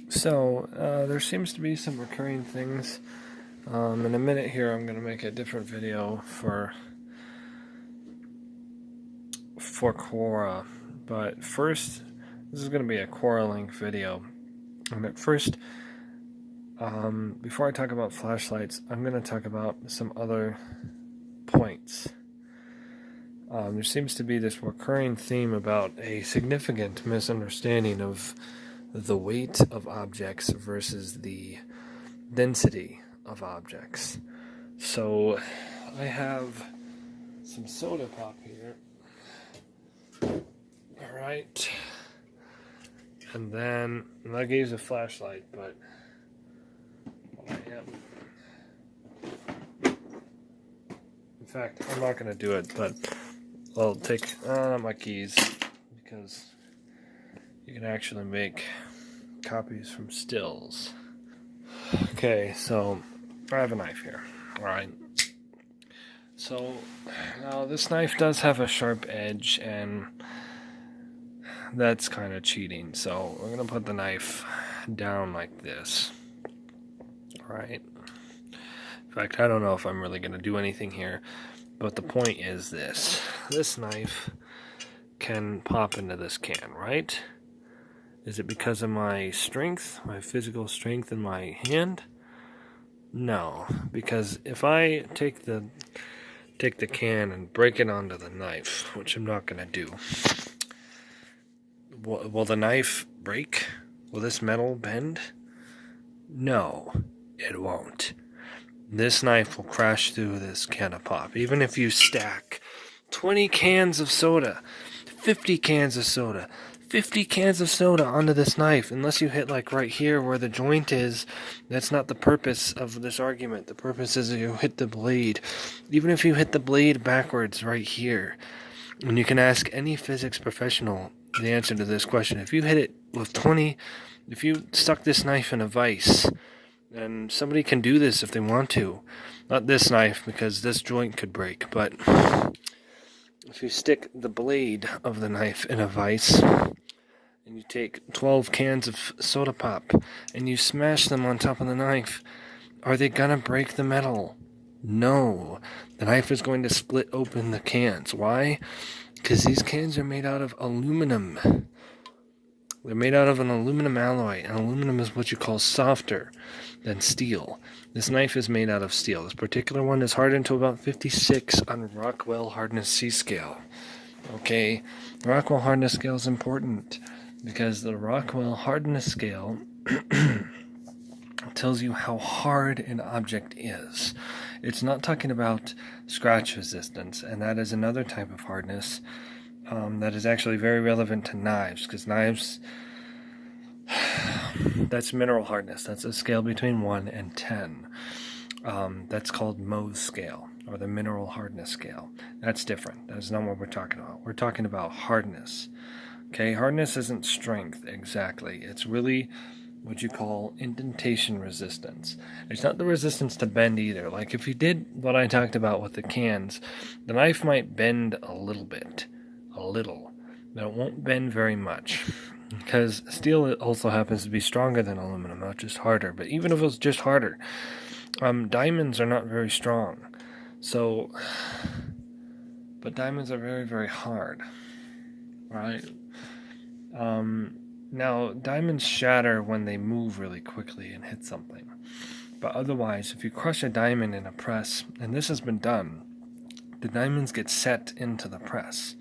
So, there seems to be some recurring things. In a minute here, I'm going to make a different video for Quora. But first, this is going to be a Quora link video. And at first, before I talk about flashlights, I'm going to talk about some other points. There seems to be this recurring theme about a significant misunderstanding of the weight of objects versus the density of objects. So I have some soda pop here. Alright. And then that gives a flashlight, but in fact, I'm not going to do it, but I'll take my keys because you can actually make copies from stills. Okay, so I have a knife here. Alright. So now this knife does have a sharp edge, and that's kind of cheating. So we're going to put the knife down like this. Alright. In fact, I don't know if I'm really going to do anything here, but the point is this. This knife can pop into this can, right? Is it because of my strength, my physical strength in my hand? No, because if I take the can and break it onto the knife, which I'm not going to do, will the knife break? Will this metal bend? No, it won't. This knife will crash through this can of pop. Even if you stack 20 cans of soda, 50 cans of soda, 50 cans of soda onto this knife, unless you hit like right here where the joint is, that's not the purpose of this argument. The purpose is you hit the blade. Even if you hit the blade backwards right here, and you can ask any physics professional the answer to this question. If you hit it with 20, if you stuck this knife in a vise, and somebody can do this if they want to. Not this knife, because this joint could break, but if you stick the blade of the knife in a vise, and you take 12 cans of soda pop, and you smash them on top of the knife, are they gonna break the metal? No. The knife is going to split open the cans. Why? Because these cans are made out of aluminum. They're made out of an aluminum alloy, and aluminum is what you call softer than steel. This knife is made out of steel. This particular one is hardened to about 56 on Rockwell Hardness C scale. Okay, the Rockwell Hardness scale is important because the Rockwell Hardness scale tells you how hard an object is. It's not talking about scratch resistance, and that is another type of hardness that is actually very relevant to knives, because knives, that's mineral hardness. That's a scale between 1 and 10. That's called Mohs scale, or the mineral hardness scale. That's different. That's not what we're talking about. We're talking about hardness. Okay, hardness isn't strength exactly. It's really what you call indentation resistance. It's not the resistance to bend either. Like if you did what I talked about with the cans, the knife might bend a little bit. A little. But it won't bend very much. Because steel also happens to be stronger than aluminum, not just harder. But even if it was just harder, diamonds are not very strong. So, but diamonds are very, very hard. Right? Now, diamonds shatter when they move really quickly and hit something. But otherwise, if you crush a diamond in a press, and this has been done, the diamonds get set into the press.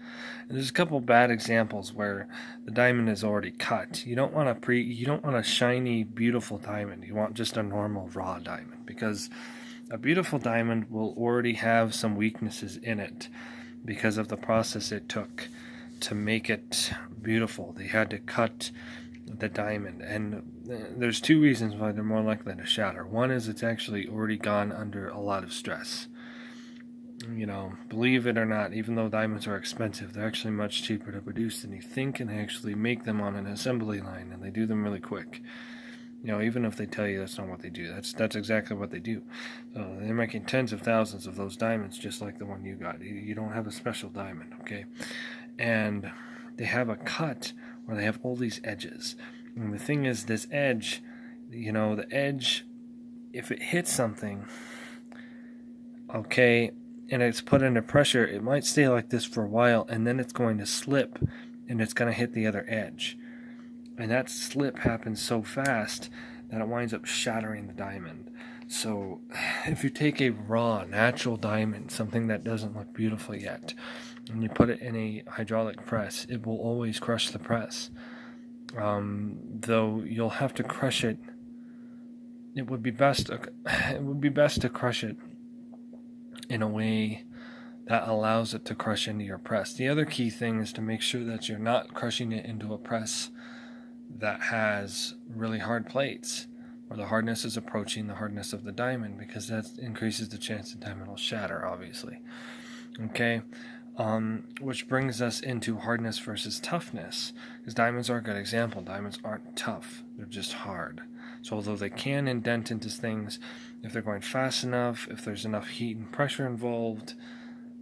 And there's a couple bad examples where the diamond is already cut. You don't want a shiny, beautiful diamond. You want just a normal raw diamond, because a beautiful diamond will already have some weaknesses in it because of the process it took to make it beautiful. They had to cut the diamond, and there's two reasons why they're more likely to shatter. One is it's actually already gone under a lot of stress. You know, believe it or not, even though diamonds are expensive, they're actually much cheaper to produce than you think, and they actually make them on an assembly line, and they do them really quick. You know, even if they tell you that's not what they do, that's exactly what they do. So they're making tens of thousands of those diamonds, just like the one you got. You don't have a special diamond, okay? And they have a cut where they have all these edges. And the thing is, this edge, the edge, if it hits something, okay, and it's put under pressure, it might stay like this for a while, and then it's going to slip, and it's going to hit the other edge. And that slip happens so fast that it winds up shattering the diamond. So if you take a raw, natural diamond, something that doesn't look beautiful yet, and you put it in a hydraulic press, it will always crush the press. Though you'll have to crush it. It would be best to crush it in a way that allows it to crush into your press. The other key thing is to make sure that you're not crushing it into a press that has really hard plates, where the hardness is approaching the hardness of the diamond, because that increases the chance the diamond will shatter, obviously. Okay, which brings us into hardness versus toughness, because diamonds are a good example. Diamonds aren't tough, they're just hard. So although they can indent into things, if they're going fast enough, if there's enough heat and pressure involved,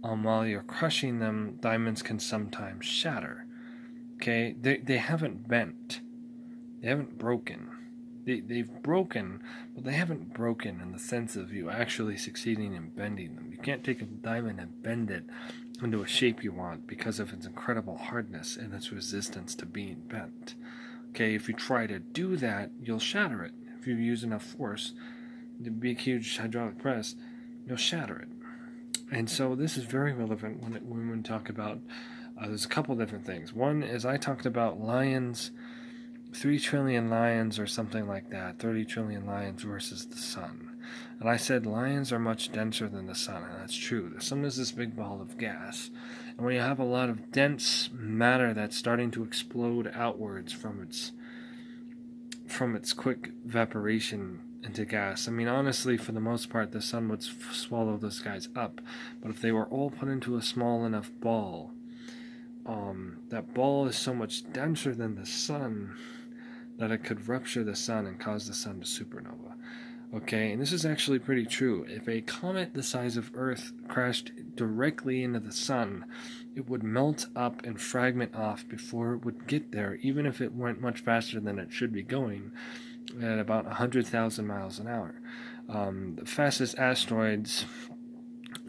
while you're crushing them, diamonds can sometimes shatter. Okay, they haven't bent, they haven't broken. They've broken, but they haven't broken in the sense of you actually succeeding in bending them. You can't take a diamond and bend it into a shape you want because of its incredible hardness and its resistance to being bent. Okay, if you try to do that, you'll shatter it. If you use enough force, the big, huge hydraulic press, you'll shatter it. And so this is very relevant when we talk about, there's a couple different things. One is I talked about lions, 3 trillion lions or something like that, 30 trillion lions versus the sun. And I said lions are much denser than the sun, and that's true. The sun is this big ball of gas. And when you have a lot of dense matter that's starting to explode outwards from its quick evaporation into gas, I mean, honestly, for the most part, the sun would swallow those guys up. But if they were all put into a small enough ball, that ball is so much denser than the sun that it could rupture the sun and cause the sun to supernova. Okay, and this is actually pretty true. If a comet the size of Earth crashed directly into the sun, it would melt up and fragment off before it would get there, even if it went much faster than it should be going, at about 100,000 miles an hour. The fastest asteroids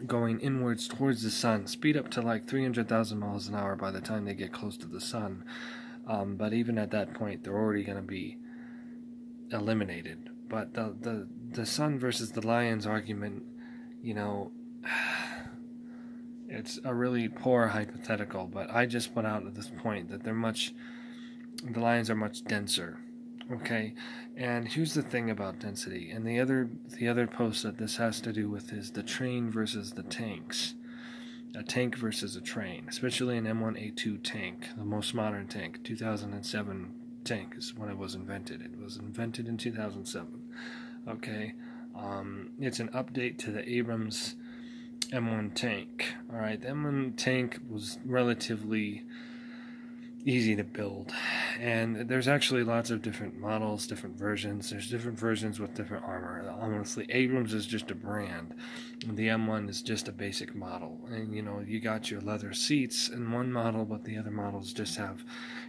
going inwards towards the sun speed up to like 300,000 miles an hour by the time they get close to the sun. But even at that point, they're already going to be eliminated. But the sun versus the lions argument, it's a really poor hypothetical. But I just put out at this point that the lions are much denser. Okay, and here's the thing about density. And the other post that this has to do with is the train versus the tanks. A tank versus a train, especially an M1A2 tank, the most modern tank. 2007 tank is when it was invented. It was invented in 2007. Okay, it's an update to the Abrams M1 tank. All right, the M1 tank was relatively easy to build, and there's actually lots of different models, different versions. There's different versions with different armor. Honestly, Abrams is just a brand, and the M1 is just a basic model. And you got your leather seats in one model, but the other models just have,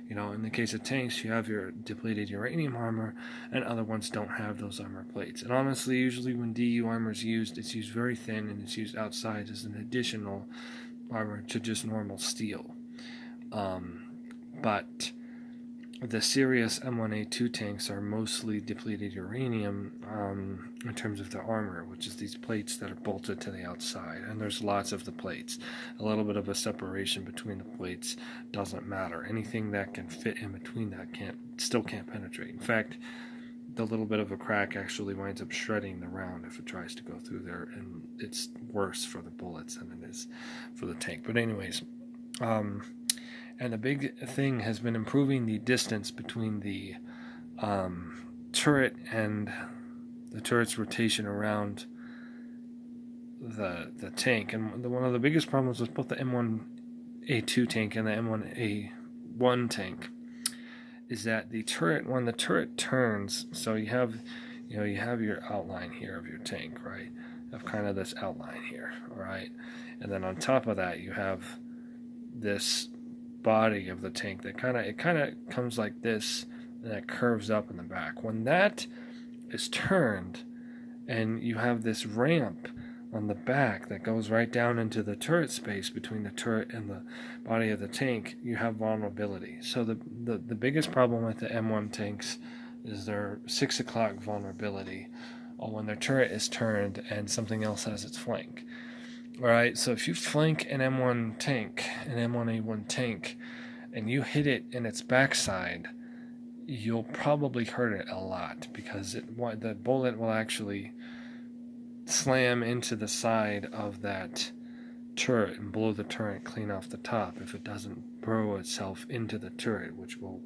in the case of tanks, you have your depleted uranium armor, and other ones don't have those armor plates. And honestly, usually when DU armor is used, it's used very thin, and it's used outside as an additional armor to just normal steel. But the serious M1A2 tanks are mostly depleted uranium in terms of their armor, which is these plates that are bolted to the outside. And there's lots of the plates. A little bit of a separation between the plates doesn't matter. Anything that can fit in between that still can't penetrate. In fact, the little bit of a crack actually winds up shredding the round if it tries to go through there, and it's worse for the bullets than it is for the tank. But anyways, and the big thing has been improving the distance between the turret and the turret's rotation around the tank. And one of the biggest problems with both the M1A2 tank and the M1A1 tank is that when the turret turns, so you have your outline here of your tank, right? You have kind of this outline here, all right? And then on top of that, you have this body of the tank that kind of comes like this, and that curves up in the back. When that is turned, and you have this ramp on the back that goes right down into the turret space between the turret and the body of the tank, you have vulnerability. So the biggest problem with the M1 tanks is their 6 o'clock vulnerability, or when their turret is turned and something else has its flank. Alright, so if you flank an M1 tank, an M1A1 tank, and you hit it in its backside, you'll probably hurt it a lot, because the bullet will actually slam into the side of that turret and blow the turret clean off the top if it doesn't burrow itself into the turret, which will,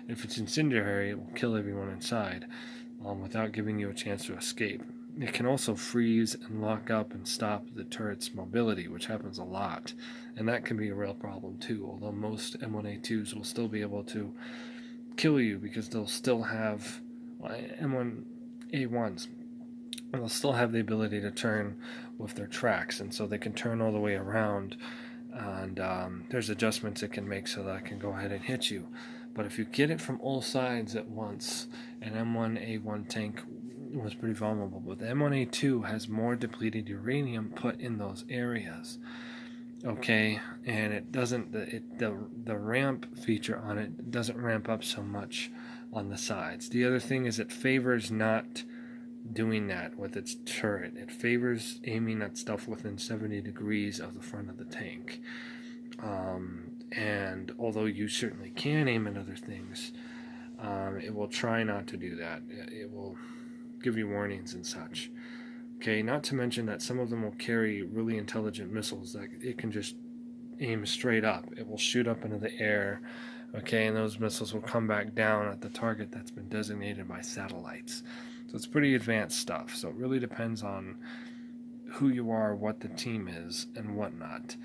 if it's incendiary, it will kill everyone inside without giving you a chance to escape. It can also freeze and lock up and stop the turret's mobility, which happens a lot, and that can be a real problem too, although most M1A2s will still be able to kill you because they'll still have M1A1s. They'll still have the ability to turn with their tracks, and so they can turn all the way around, and there's adjustments it can make so that it can go ahead and hit you. But if you get it from all sides at once, an M1A1 tank was pretty vulnerable, but the M1A2 has more depleted uranium put in those areas. Okay, and it doesn't, the ramp feature on it doesn't ramp up so much on the sides. The other thing is it favors not doing that with its turret. It favors aiming at stuff within 70 degrees of the front of the tank. And although you certainly can aim at other things, it will try not to do that. It will give you warnings and such. Okay, not to mention that some of them will carry really intelligent missiles that it can just aim straight up. It will shoot up into the air, okay, and those missiles will come back down at the target that's been designated by satellites. So it's pretty advanced stuff. So it really depends on who you are, what the team is, and whatnot.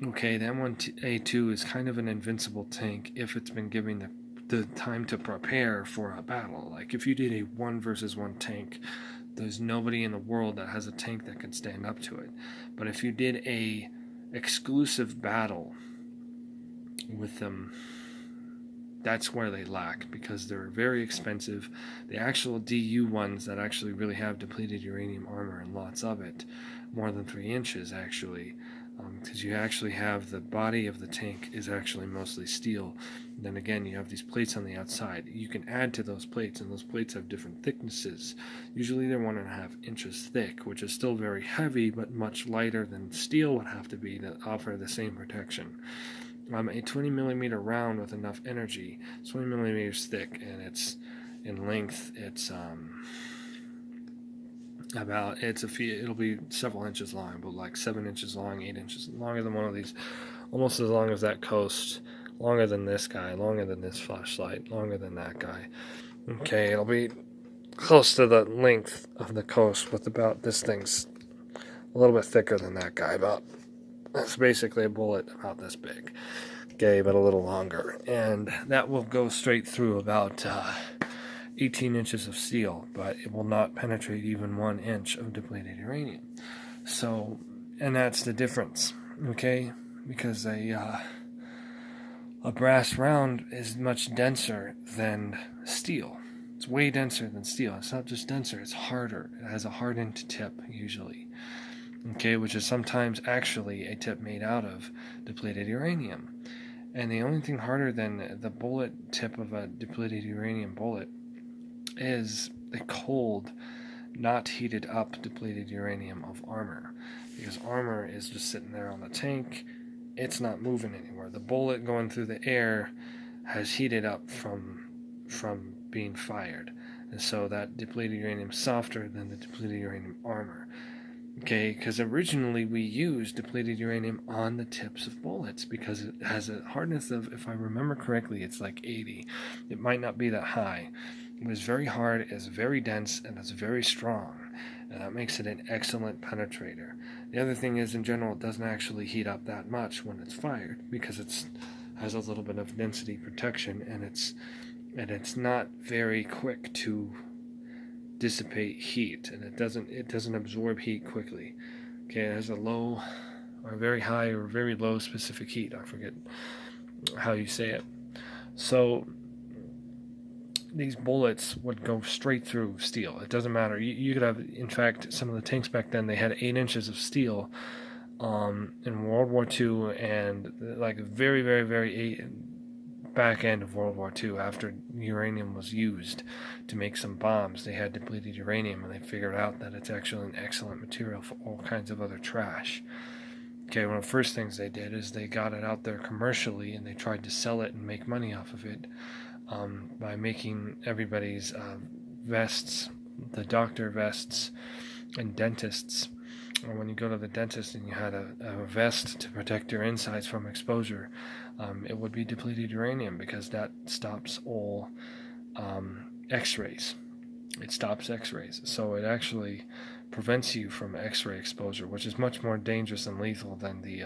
Okay, the M1A2 is kind of an invincible tank if it's been given the time to prepare for a battle. Like if you did a 1 versus 1 tank, there's nobody in the world that has a tank that can stand up to it. But if you did a exclusive battle with them, that's where they lack, because they're very expensive. The actual DU ones that actually really have depleted uranium armor and lots of it, more than 3 inches actually, because you actually have the body of the tank is actually mostly steel. Then again, you have these plates on the outside. You can add to those plates, and those plates have different thicknesses. Usually they're 1.5 inches thick, which is still very heavy, but much lighter than steel would have to be to offer the same protection. A 20 millimeter round with enough energy, it's 20 millimeters thick, and it's in length. It's it'll be several inches long, but like 7 inches long, 8 inches longer than one of these, almost as long as that coast, longer than this guy, longer than this flashlight, longer than that guy. Okay, it'll be close to the length of the coast, with about, this thing's a little bit thicker than that guy, about, that's basically a bullet about this big, okay, but a little longer, and that will go straight through about 18 inches of steel, but it will not penetrate even 1 inch of depleted uranium. So, and that's the difference, okay, because a brass round is much denser than steel. It's way denser than steel. It's not just denser, it's harder. It has a hardened tip usually, okay, which is sometimes actually a tip made out of depleted uranium. And the only thing harder than the bullet tip of a depleted uranium bullet is the cold, not heated up depleted uranium of armor, because armor is just sitting there on the tank. It's not moving anywhere. The bullet going through the air has heated up from being fired, and so that depleted uranium is softer than the depleted uranium armor. Okay, because originally we used depleted uranium on the tips of bullets because it has a hardness of, if I remember correctly, it's like 80. It might not be that high. It was very hard, it's very dense, and it's very strong, and that makes it an excellent penetrator. The other thing is, in general, it doesn't actually heat up that much when it's fired because it has a little bit of density protection, and it's not very quick to dissipate heat, and it doesn't absorb heat quickly. Okay, it has a low or very high or very low specific heat. I forget how you say it. So these bullets would go straight through steel. It doesn't matter. You could have, in fact, some of the tanks back then, they had 8 inches of steel in World War II, and like very, very, very back end of World War II, after uranium was used to make some bombs, they had depleted uranium, and they figured out that it's actually an excellent material for all kinds of other trash. Okay, one of the first things they did is they got it out there commercially, and they tried to sell it and make money off of it by making everybody's vests, the doctor vests and dentists. Or when you go to the dentist and you had a vest to protect your insides from exposure, it would be depleted uranium, because that stops all X-rays. It stops X-rays, so it actually prevents you from X-ray exposure, which is much more dangerous and lethal than the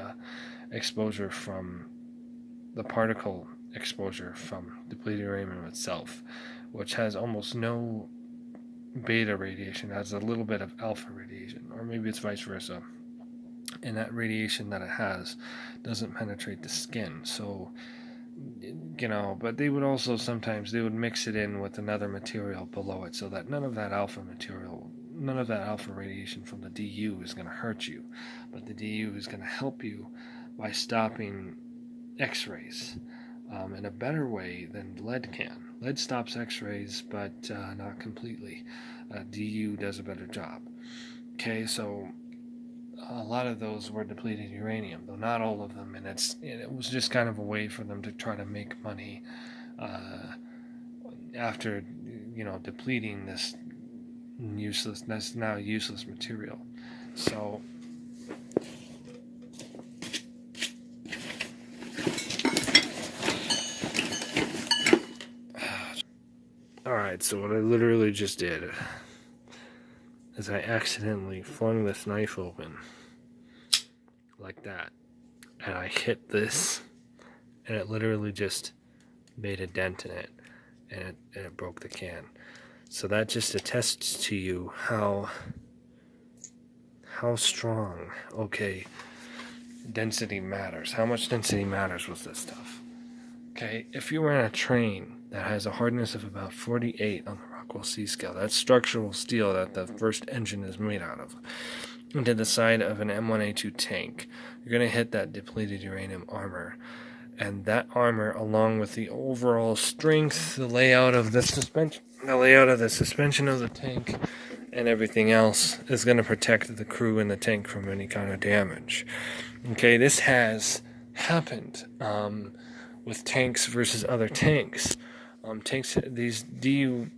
exposure from the particle exposure from depleted uranium itself, which has almost no beta radiation. It has a little bit of alpha radiation, or maybe it's vice versa, and that radiation that it has doesn't penetrate the skin. So but they would also sometimes they would mix it in with another material below it, so that none of that alpha radiation from the DU is going to hurt you, but the DU is going to help you by stopping X-rays in a better way than lead can. Lead stops X-rays, but not completely. DU does a better job. Okay, so a lot of those were depleted uranium, though not all of them, and it was just kind of a way for them to try to make money after depleting this now useless material. So alright, so what I literally just did is I accidentally flung this knife open like that, and I hit this, and it literally just made a dent in it, and it broke the can. So that just attests to you how strong, density matters. How much density matters with this stuff. Okay, if you ran a train that has a hardness of about 48 on the Rockwell C scale, that's structural steel that the first engine is made out of, into the side of an M1A2 tank, you're going to hit that depleted uranium armor. And that armor, along with the overall strength, the layout of the suspension of the tank, and everything else, is going to protect the crew and the tank from any kind of damage. Okay, this has happened with tanks versus other tanks. These DU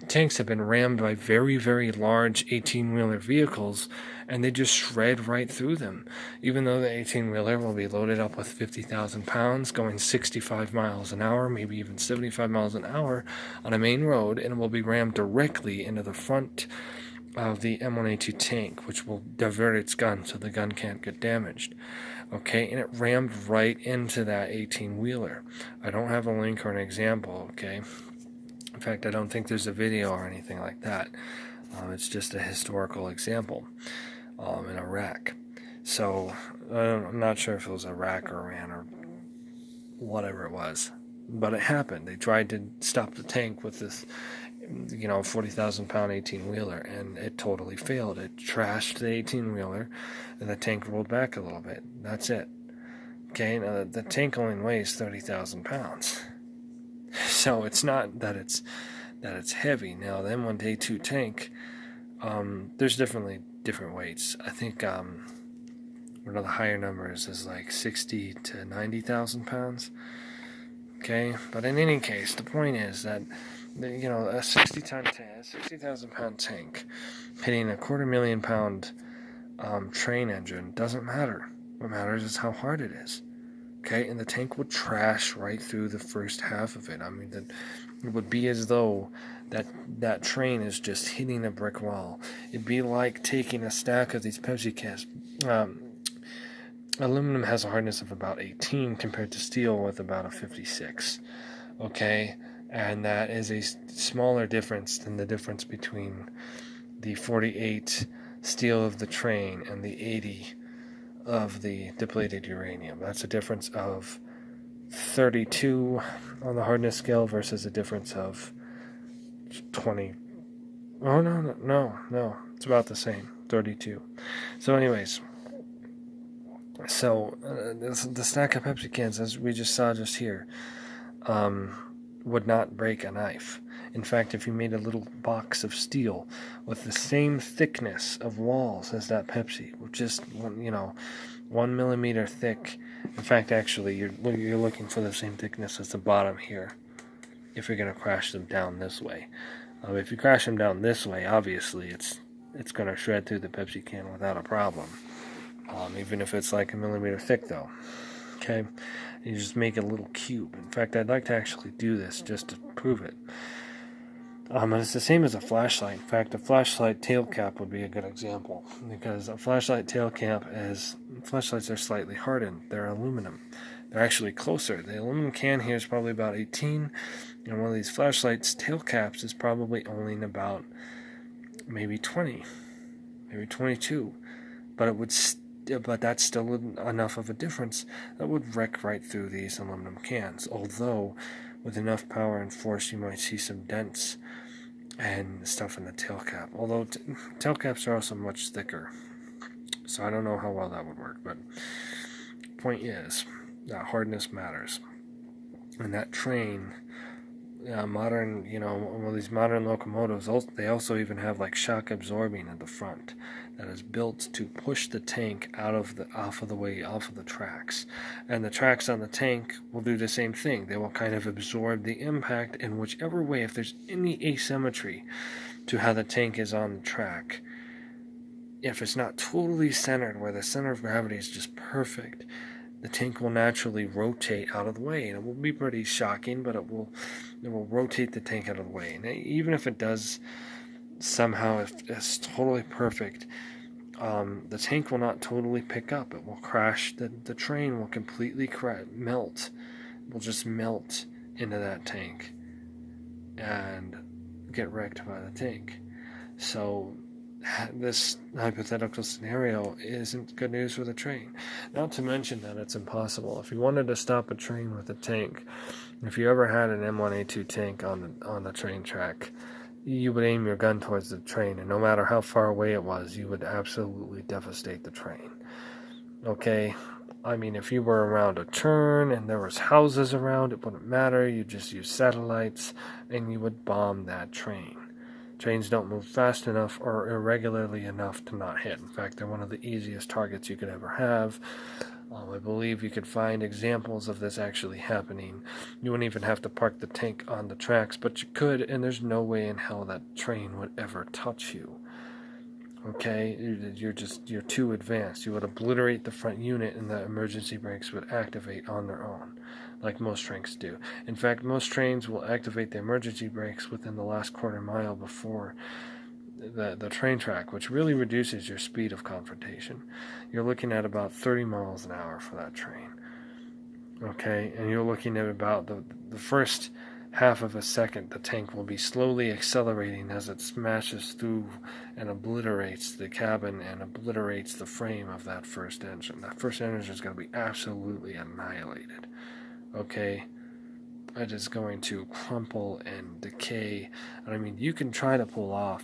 tanks have been rammed by very, very large 18-wheeler vehicles, and they just shred right through them. Even though the 18-wheeler will be loaded up with 50,000 pounds, going 65 miles an hour, maybe even 75 miles an hour on a main road, and will be rammed directly into the front of the M1A2 tank, which will divert its gun so the gun can't get damaged. Okay, and it rammed right into that 18-wheeler. I don't have a link or an example, okay? In fact, I don't think there's a video or anything like that. It's just a historical example in Iraq. So, I'm not sure if it was Iraq or Iran or whatever it was. But it happened. They tried to stop the tank with this 40,000-pound 18-wheeler, and it totally failed. It trashed the 18-wheeler, and the tank rolled back a little bit. That's it. Okay, now the tank only weighs 30,000 pounds. So it's not that it's heavy. Now the M1A2 tank, there's definitely different weights. I think one of the higher numbers is like 60 to 90,000 pounds. Okay, but in any case, the point is that a 60,000 pound tank hitting a 250,000 pound train engine doesn't matter. What matters is how hard it is. Okay, and the tank would trash right through the first half of it. I mean, it would be as though that train is just hitting a brick wall. It'd be like taking a stack of these Pepsi cans. Aluminum has a hardness of about 18 compared to steel with about a 56. Okay, and that is a smaller difference than the difference between the 48 steel of the train and the 80 of the depleted uranium. That's a difference of 32 on the hardness scale versus a difference of 20. Oh, no. It's about the same, 32. So anyways, the stack of Pepsi cans, as we just saw just here, would not break a knife. In fact, if you made a little box of steel with the same thickness of walls as that Pepsi, with just 1 millimeter thick. In fact, actually, you're looking for the same thickness as the bottom here. If you're going to crash them down this way, if you crash them down this way, obviously it's going to shred through the Pepsi can without a problem. Even if it's like a millimeter thick, though. Okay, you just make a little cube. In fact, I'd like to actually do this just to prove it. And it's the same as a flashlight. In fact, a flashlight tail cap would be a good example, because a flashlight tail cap flashlights are slightly hardened. They're aluminum. They're actually closer. The aluminum can here is probably about 18, and one of these flashlights tail caps is probably only about maybe 20, maybe 22. But that's still enough of a difference that would wreck right through these aluminum cans. Although, with enough power and force, you might see some dents and stuff in the tail cap. Although tail caps are also much thicker, so I don't know how well that would work. But point is that hardness matters, and that train. These modern locomotives, they also even have like shock absorbing at the front that is built to push the tank off of the tracks. And the tracks on the tank will do the same thing. They will kind of absorb the impact in whichever way, if there's any asymmetry to how the tank is on the track. If it's not totally centered, where the center of gravity is just perfect, the tank will naturally rotate out of the way, and it will be pretty shocking, but it will rotate the tank out of the way. And even if it does somehow, if it's totally perfect, the tank will not totally pick up. It will crash. The train will completely melt. It will just melt into that tank and get wrecked by the tank. So this hypothetical scenario isn't good news for the train. Not to mention that it's impossible. If you wanted to stop a train with a tank, if you ever had an M1A2 tank on the train track, you would aim your gun towards the train, and no matter how far away it was, you would absolutely devastate the train. Okay? I mean, if you were around a turn and there was houses around, it wouldn't matter. You just use satellites, and you would bomb that train. Trains don't move fast enough or irregularly enough to not hit. In fact, they're one of the easiest targets you could ever have. I believe you could find examples of this actually happening. You wouldn't even have to park the tank on the tracks, but you could, and there's no way in hell that train would ever touch you. Okay? You're too advanced. You would obliterate the front unit, and the emergency brakes would activate on their own, like most trains do. In fact, most trains will activate the emergency brakes within the last quarter mile before the train track, which really reduces your speed of confrontation. You're looking at about 30 miles an hour for that train. Okay, and you're looking at about the first half of a second, the tank will be slowly accelerating as it smashes through and obliterates the cabin and obliterates the frame of that first engine. That first engine is going to be absolutely annihilated. Okay? It is going to crumple and decay. And I mean, you can try to pull off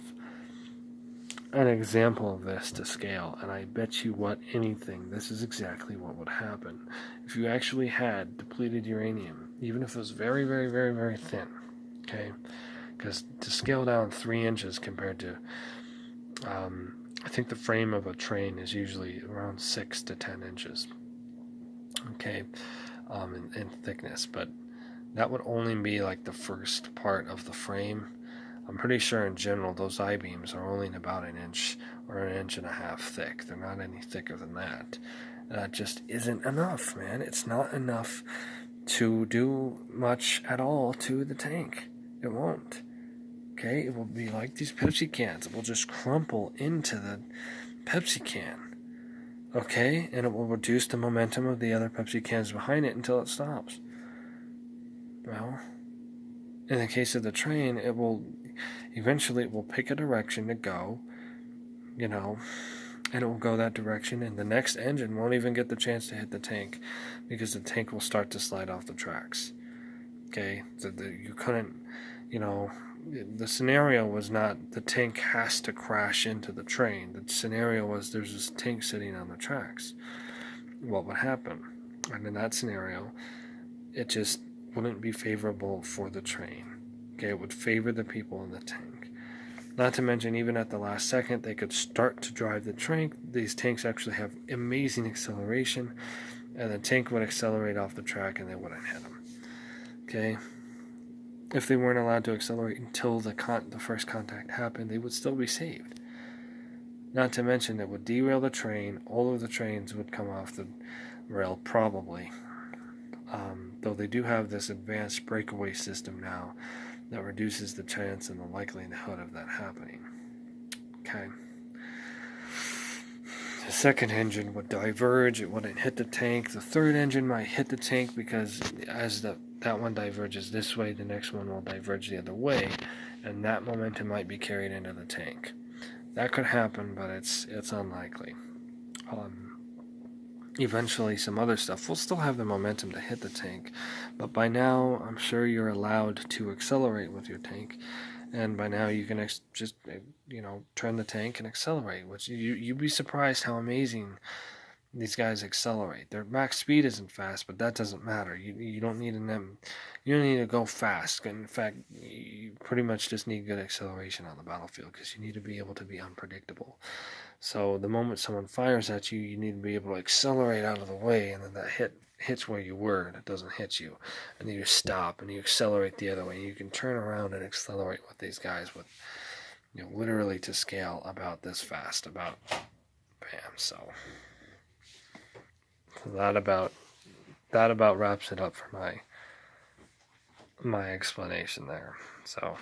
an example of this to scale, and I bet you anything, this is exactly what would happen. If you actually had depleted uranium, even if it was very, very, very, very thin, okay? Because to scale down 3 inches compared to, I think the frame of a train is usually around 6 to 10 inches, okay, in thickness, but that would only be like the first part of the frame. I'm pretty sure in general those I-beams are only about 1 inch or 1.5 inches thick. They're not any thicker than that. That just isn't enough, man. It's not enough to do much at all to the tank. It won't. Okay? It will be like these Pepsi cans. It will just crumple into the Pepsi can. Okay? And it will reduce the momentum of the other Pepsi cans behind it until it stops. Well, in the case of the train, eventually it will pick a direction to go, and it will go that direction, and the next engine won't even get the chance to hit the tank because the tank will start to slide off the tracks. Okay, so you couldn't, you know, the scenario was not the tank has to crash into the train. The scenario was there's this tank sitting on the tracks. What would happen? And in that scenario, it just wouldn't be favorable for the train. Okay, it would favor the people in the tank. Not to mention, even at the last second, they could start to drive the train. These tanks actually have amazing acceleration, and the tank would accelerate off the track and they wouldn't hit them. Okay? If they weren't allowed to accelerate until the first contact happened, they would still be saved. Not to mention, it would derail the train. All of the trains would come off the rail, probably. Though they do have this advanced breakaway system now that reduces the chance and the likelihood of that happening. Okay. The second engine would diverge. It wouldn't hit the tank. The third engine might hit the tank because as that one diverges this way, the next one will diverge the other way, and that momentum might be carried into the tank. That could happen, but it's unlikely. Eventually, some other stuff will still have the momentum to hit the tank, but by now, I'm sure you're allowed to accelerate with your tank, and by now you can just turn the tank and accelerate. Which you'd be surprised how amazing these guys accelerate. Their max speed isn't fast, but that doesn't matter. You don't need you don't need to go fast. In fact, you pretty much just need good acceleration on the battlefield because you need to be able to be unpredictable. So the moment someone fires at you, you need to be able to accelerate out of the way, and then that hits where you were, and it doesn't hit you. And then you stop, and you accelerate the other way. You can turn around and accelerate with these guys with, literally to scale about this fast, about bam. So that about wraps it up for my explanation there. So